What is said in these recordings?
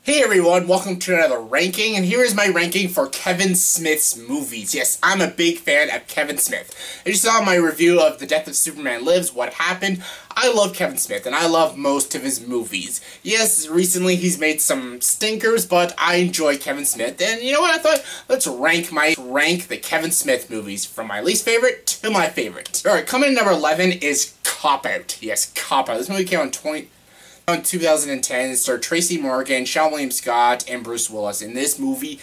Hey everyone, welcome to another ranking, and here is my ranking for Kevin Smith's movies. Yes, I'm a big fan of Kevin Smith. As you saw my review of The Death of Superman Lives, What Happened, I love Kevin Smith, and I love most of his movies. Yes, recently he's made some stinkers, but I enjoy Kevin Smith, and you know what, I thought, let's rank the Kevin Smith movies from my least favorite to my favorite. Alright, coming in number 11 is Cop Out. Yes, Cop Out. This movie came out in 2010, it starred Tracy Morgan, Sean William Scott, and Bruce Willis. In this movie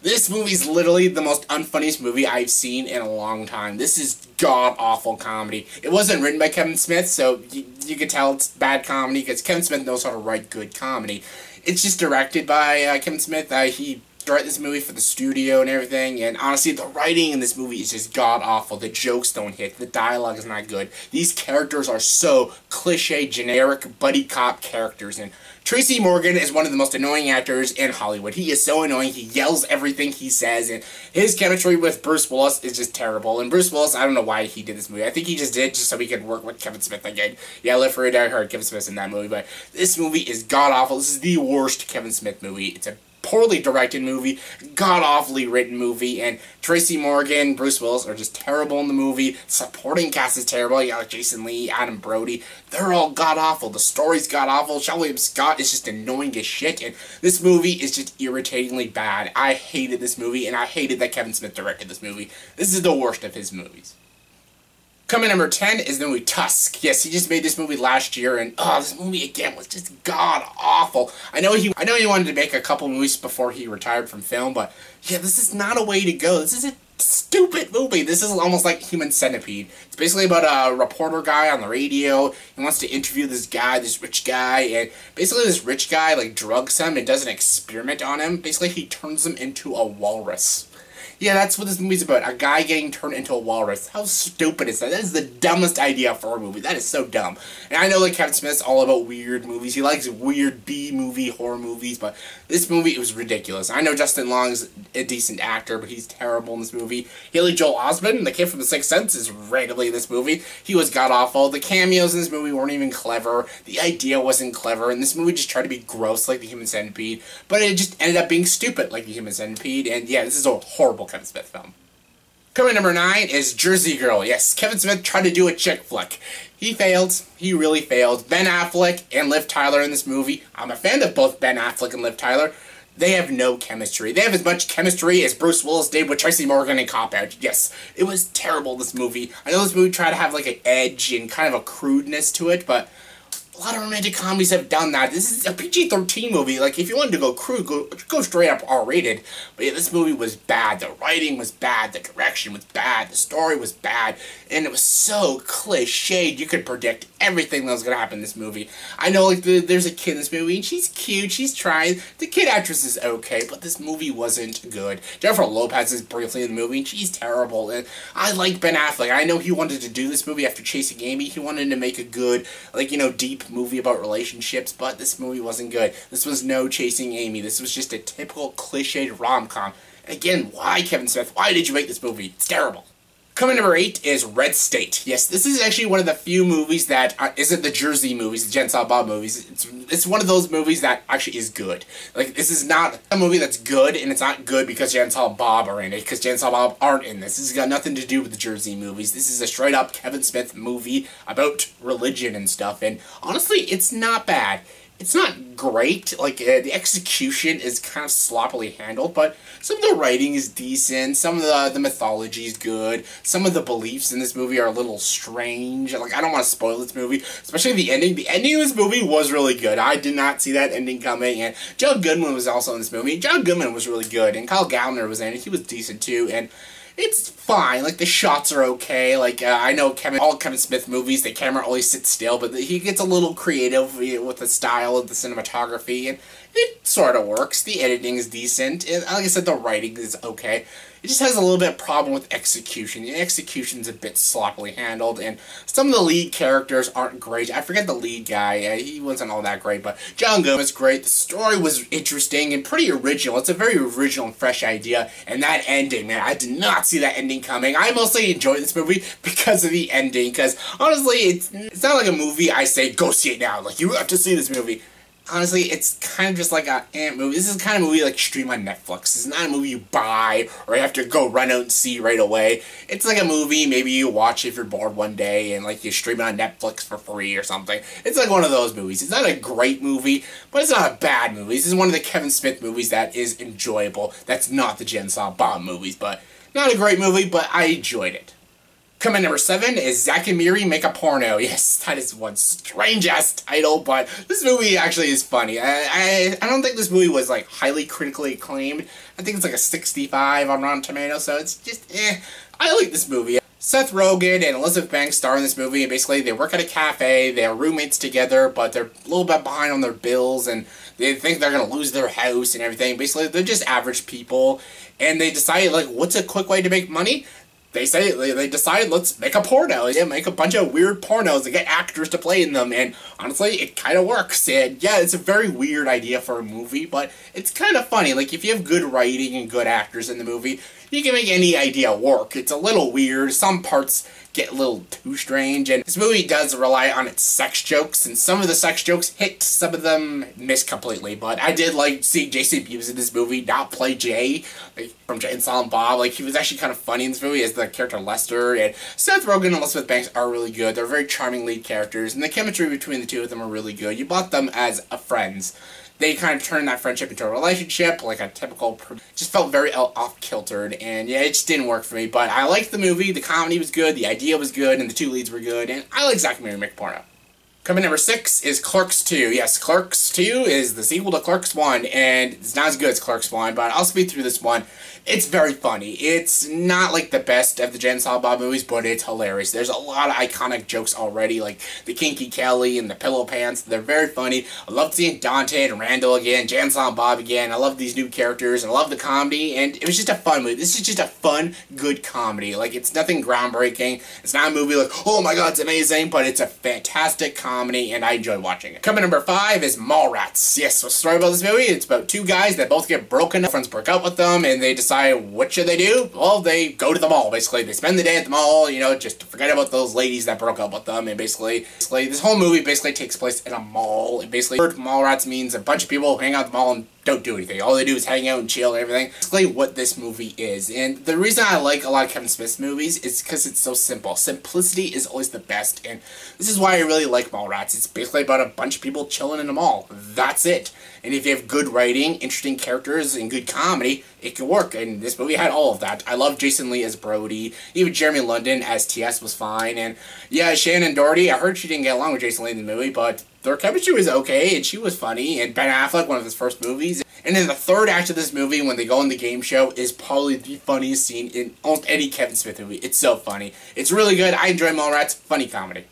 is literally the most unfunniest movie I've seen in a long time. This is god-awful comedy. It wasn't written by Kevin Smith, so you can tell it's bad comedy, because Kevin Smith knows how to write good comedy. It's just directed by Kevin Smith. He directed this movie for the studio and everything, and honestly, the writing in this movie is just god-awful. The jokes don't hit. The dialogue is not good. These characters are so cliche, generic, buddy cop characters, and Tracy Morgan is one of the most annoying actors in Hollywood. He is so annoying. He yells everything he says, and his chemistry with Bruce Willis is just terrible. And Bruce Willis, I don't know why he did this movie. I think he just did it just so he could work with Kevin Smith again. Yeah, Live Free or Die Hard, Kevin Smith's in that movie, but this movie is god-awful. This is the worst Kevin Smith movie. It's a poorly directed movie, god-awfully written movie, and Tracy Morgan, Bruce Willis are just terrible in the movie. Supporting cast is terrible. You got Jason Lee, Adam Brody. They're all god-awful. The story's god-awful. Sean William Scott is just annoying as shit, and this movie is just irritatingly bad. I hated this movie, and I hated that Kevin Smith directed this movie. This is the worst of his movies. Coming number 10 is the movie Tusk. Yes, he just made this movie last year, and this movie again was just god-awful. I know he wanted to make a couple movies before he retired from film, but yeah, this is not a way to go. This is a stupid movie. This is almost like Human Centipede. It's basically about a reporter guy on the radio. He wants to interview this guy, this rich guy, and basically this rich guy like drugs him and does an experiment on him. Basically, he turns him into a walrus. Yeah, that's what this movie's about. A guy getting turned into a walrus. How stupid is that? That is the dumbest idea for a movie. That is so dumb. And I know that Kevin Smith's all about weird movies. He likes weird B-movie horror movies, but this movie was ridiculous. I know Justin Long's a decent actor, but he's terrible in this movie. Haley Joel Osment, the kid from The Sixth Sense, is randomly in this movie. He was god-awful. The cameos in this movie weren't even clever. The idea wasn't clever, and this movie just tried to be gross like the Human Centipede, but it just ended up being stupid like the Human Centipede, and yeah, this is a horrible Kevin Smith film. Coming number 9 is Jersey Girl. Yes, Kevin Smith tried to do a chick flick. He failed. He really failed. Ben Affleck and Liv Tyler in this movie. I'm a fan of both Ben Affleck and Liv Tyler. They have no chemistry. They have as much chemistry as Bruce Willis did with Tracy Morgan in Cop Out. Yes, it was terrible, this movie. I know this movie tried to have like an edge and kind of a crudeness to it, but a lot of romantic comedies have done that. This is a PG-13 movie. Like, if you wanted to go crude, go straight up R-rated. But yeah, this movie was bad. The writing was bad. The direction was bad. The story was bad. And it was so cliched. You could predict everything that was going to happen in this movie. I know, like, there's a kid in this movie, and she's cute. She's trying. The kid actress is okay, but this movie wasn't good. Jennifer Lopez is briefly in the movie, and she's terrible. And I like Ben Affleck. I know he wanted to do this movie after Chasing Amy. He wanted to make a good, like, you know, deep movie about relationships, but this movie wasn't good. This was no Chasing Amy. This was just a typical cliched rom-com. And again, why, Kevin Smith? Why did you make this movie? It's terrible. Coming number 8 is Red State. Yes, this is actually one of the few movies that isn't the Jersey movies, the Jen Silent Bob movies. It's one of those movies that actually is good. Like, this is not a movie that's good, and it's not good because Jen Silent Bob are in it, because Jen Silent Bob aren't in this. This has got nothing to do with the Jersey movies. This is a straight-up Kevin Smith movie about religion and stuff, and honestly, it's not bad. It's not great, like, the execution is kind of sloppily handled, but some of the writing is decent, some of the mythology is good, some of the beliefs in this movie are a little strange. Like, I don't want to spoil this movie, especially the ending. The ending of this movie was really good. I did not see that ending coming, and John Goodman was also in this movie. John Goodman was really good, and Kyle Gallner was in it. He was decent, too, and it's fine. Like, the shots are okay. Like, I know all Kevin Smith movies, the camera always sits still, but he gets a little creative with the style of the cinematography, and it sort of works. The editing is decent, and like I said, the writing is okay. It just has a little bit of problem with execution. The execution's a bit sloppily handled, and some of the lead characters aren't great. I forget the lead guy. He wasn't all that great, but John Goodman was great. The story was interesting and pretty original. It's a very original and fresh idea, and that ending, man, I did not see that ending coming. I mostly enjoyed this movie because of the ending, because honestly, it's not like a movie I say, go see it now. Like, you have to see this movie. honestly, it's kind of just like a ant movie. This is the kind of movie like stream on Netflix. It's not a movie you buy or you have to go run out and see right away. It's like a movie maybe you watch if you're bored one day and like you stream it on Netflix for free or something. It's like one of those movies. It's not a great movie, but it's not a bad movie. This is one of the Kevin Smith movies that is enjoyable. That's not the Jen Silent Bob movies, but not a great movie, but I enjoyed it. Coming number 7 is Zack and Miri Make a Porno. Yes, that is one strange-ass title, but this movie actually is funny. I don't think this movie was, like, highly critically acclaimed. I think it's like a 65 on Rotten Tomatoes, so it's just, I like this movie. Seth Rogen and Elizabeth Banks star in this movie, and basically they work at a cafe, they are roommates together, but they're a little bit behind on their bills, and they think they're going to lose their house and everything. Basically, they're just average people, and they decided, like, what's a quick way to make money? They decided, let's make a porno. Yeah, make a bunch of weird pornos and get actors to play in them. And honestly, it kind of works. And yeah, it's a very weird idea for a movie, but it's kind of funny. Like, if you have good writing and good actors in the movie, you can make any idea work. It's a little weird. Some parts get a little too strange. And this movie does rely on its sex jokes. And some of the sex jokes hit, some of them miss completely. But I did like seeing Jason Mewes in this movie not play Jay, like, from Jay and Silent Bob. Like, he was actually kind of funny in this movie as the character Lester. And Seth Rogen and Elizabeth Banks are really good. They're very charming lead characters. And the chemistry between the two of them are really good. You bought them as friends. They kind of turned that friendship into a relationship, like a typical, just felt very off-kiltered, and yeah, it just didn't work for me, but I liked the movie, the comedy was good, the idea was good, and the two leads were good, and I like Zack and Miri Make a Porno. Coming number 6 is Clerks 2. Yes, Clerks 2 is the sequel to Clerks 1, and it's not as good as Clerks 1, but I'll speed through this one. It's very funny. It's not like the best of the Jen Silent Bob movies, but it's hilarious. There's a lot of iconic jokes already, like the Kinky Kelly and the Pillow Pants. They're very funny. I love seeing Dante and Randall again, Jen Silent Bob again. I love these new characters, and I love the comedy, and it was just a fun movie. This is just a fun, good comedy. Like, it's nothing groundbreaking. It's not a movie like, oh my god, it's amazing, but it's a fantastic comedy, and I enjoy watching it. Coming number 5 is Mallrats. Yes, so story about this movie, it's about two guys that both get broken up. Friends break up with them, and they decide what should they do? Well, they go to the mall, basically. They spend the day at the mall, you know, just to forget about those ladies that broke up with them, and basically this whole movie basically takes place in a mall, and basically, Mallrats means a bunch of people hang out at the mall and don't do anything. All they do is hang out and chill and everything. Basically what this movie is. And the reason I like a lot of Kevin Smith's movies is because it's so simple. Simplicity is always the best, and this is why I really like Mallrats. It's basically about a bunch of people chilling in a mall. That's it. And if you have good writing, interesting characters, and good comedy, it can work. And this movie had all of that. I love Jason Lee as Brody. Even Jeremy London as T.S. was fine. And yeah, Shannon Doherty, I heard she didn't get along with Jason Lee in the movie, but their chemistry was okay, and she was funny. And Ben Affleck, one of his first movies. And then the third act of this movie, when they go on the game show, is probably the funniest scene in almost any Kevin Smith movie. It's so funny. It's really good. I enjoy Mallrats. Funny comedy.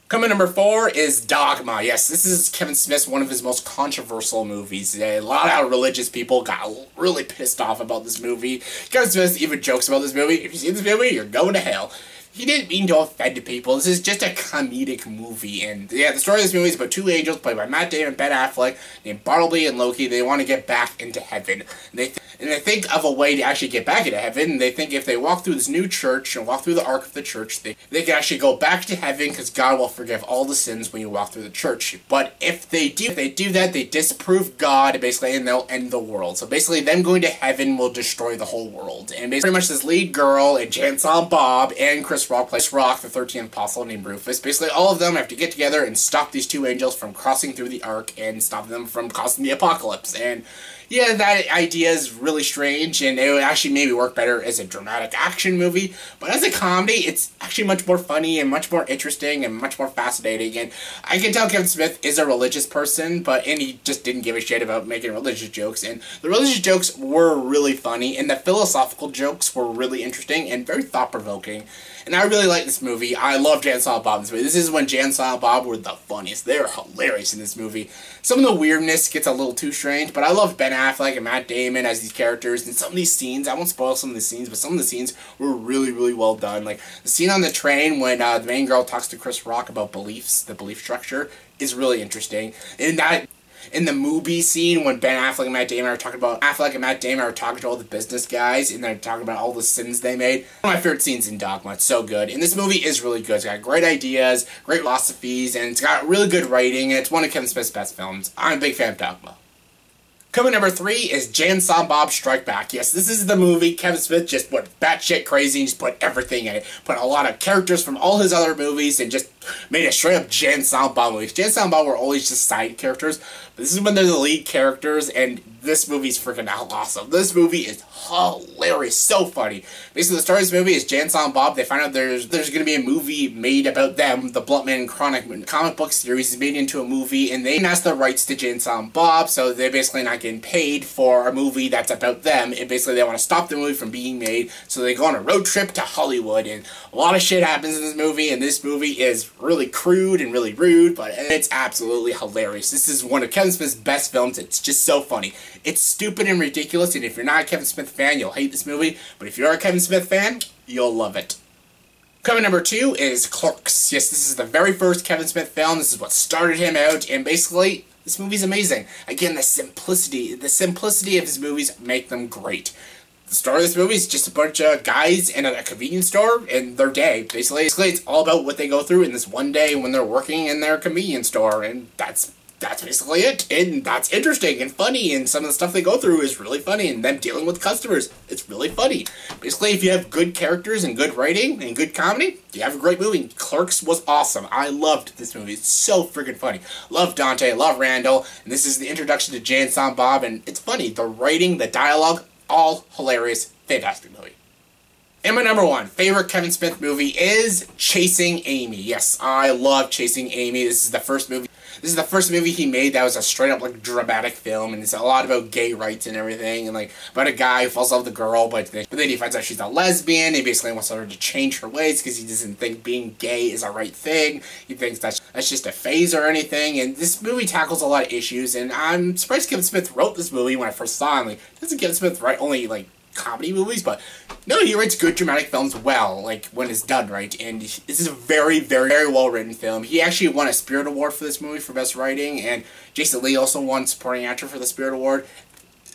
Coming number 4 is Dogma. Yes, this is Kevin Smith's one of his most controversial movies. A lot of religious people got really pissed off about this movie. Kevin Smith even jokes about this movie. If you see this movie, you're going to hell. He didn't mean to offend people. This is just a comedic movie. And yeah, the story of this movie is about two angels played by Matt Damon and Ben Affleck named Bartleby and Loki. They want to get back into heaven. And they think of a way to actually get back into heaven. They think if they walk through this new church and walk through the ark of the church, they can actually go back to heaven because God will forgive all the sins when you walk through the church. But if they do that, they disprove God, basically, and they'll end the world. So basically, them going to heaven will destroy the whole world. And basically, pretty much this lead girl and Jan Silent Bob and Chris Rock plays Rock, the 13th apostle named Rufus. Basically, all of them have to get together and stop these two angels from crossing through the ark and stop them from causing the apocalypse. And yeah, that idea is really strange, and it would actually maybe work better as a dramatic action movie, but as a comedy, it's actually much more funny and much more interesting and much more fascinating. And I can tell Kevin Smith is a religious person, and he just didn't give a shit about making religious jokes, and the religious jokes were really funny, and the philosophical jokes were really interesting and very thought-provoking. And I really like this movie. I love Jan Silent Bob in this movie. This is when Jan Silent Bob were the funniest. They were hilarious in this movie. Some of the weirdness gets a little too strange, but I love Ben Affleck and Matt Damon as these characters. And some of these scenes, I won't spoil some of the scenes, but some of the scenes were really, really well done. Like, the scene on the train when the main girl talks to Chris Rock about beliefs, the belief structure, is really interesting. And in the movie scene when Ben Affleck and Matt Damon are talking to all the business guys, and they're talking about all the sins they made. One of my favorite scenes in Dogma. It's so good. And this movie is really good. It's got great ideas, great philosophies, and it's got really good writing, and it's one of Kevin Smith's best films. I'm a big fan of Dogma. Coming number 3 is Jay and Silent Bob Strike Back. Yes, this is the movie Kevin Smith just went batshit crazy and just put everything in it. Put a lot of characters from all his other movies and just made a straight up Jay and Silent Bob movie. Jay and Silent Bob were always just side characters, but this is when they're the lead characters, and this movie's freaking awesome. This movie is hilarious, so funny. Basically, the story of this movie is Jay and Silent Bob. They find out there's going to be a movie made about them. The Bluntman Chronic comic book series is made into a movie, and they ask the rights to Jay and Silent Bob, so they're basically not getting paid for a movie that's about them, and basically they want to stop the movie from being made, so they go on a road trip to Hollywood, and a lot of shit happens in this movie, and this movie is really crude and really rude, but it's absolutely hilarious. This is one of Kevin Smith's best films. It's just so funny. It's stupid and ridiculous, and if you're not a Kevin Smith fan, you'll hate this movie, but if you're a Kevin Smith fan, you'll love it. Coming number 2 is Clerks. Yes, this is the very first Kevin Smith film. This is what started him out, and basically, this movie's amazing. Again, the simplicity of his movies make them great. The story of this movie is just a bunch of guys in a convenience store in their day. Basically, it's all about what they go through in this one day when they're working in their convenience store, and that's basically it. And that's interesting and funny, and some of the stuff they go through is really funny, and them dealing with customers, it's really funny. Basically, if you have good characters and good writing and good comedy, you have a great movie. Clerks was awesome. I loved this movie. It's so freaking funny. Love Dante, love Randall, and this is the introduction to Jay and Silent Bob, and it's funny. The writing, the dialogue, all hilarious, fantastic movie. And my number 1 favorite Kevin Smith movie is Chasing Amy. Yes, I love Chasing Amy. This is the first movie he made that was a straight up like dramatic film, and it's a lot about gay rights and everything, and like about a guy who falls in love with a girl, but then he finds out she's a lesbian. He basically wants her to change her ways because he doesn't think being gay is a right thing. He thinks that's just a phase or anything, and this movie tackles a lot of issues, and I'm surprised Kevin Smith wrote this movie when I first saw him. Like, doesn't Kevin Smith write only like comedy movies? But no, he writes good dramatic films well, like when it's done right, and this is a very, very, very well written film. He actually won a Spirit Award for this movie for best writing, and Jason Lee also won supporting actor for the Spirit Award.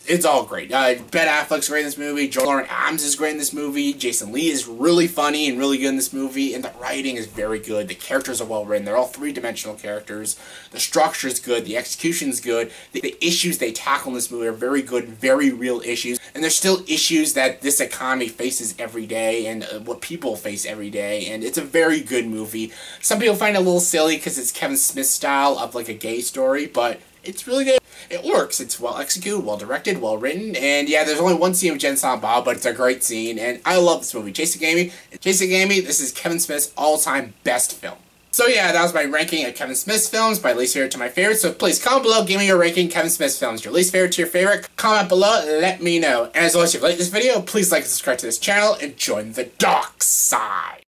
It's all great. Ben Affleck's great in this movie. Joel Lauren Adams is great in this movie. Jason Lee is really funny and really good in this movie. And the writing is very good. The characters are well written. They're all three-dimensional characters. The structure is good. The execution is good. The issues they tackle in this movie are very good, very real issues. And there's still issues that this economy faces every day and what people face every day. And it's a very good movie. Some people find it a little silly because it's Kevin Smith's style of like a gay story, but it's really good. It works. It's well executed, well directed, well written, and yeah, there's only one scene with Jay and Silent Bob, but it's a great scene, and I love this movie. Chasing Amy, this is Kevin Smith's all-time best film. So yeah, that was my ranking of Kevin Smith's films, my least favorite to my favorite, so please comment below, give me your ranking Kevin Smith's films, your least favorite to your favorite, comment below, let me know. And as always, if you like this video, please like and subscribe to this channel, and join the dark side.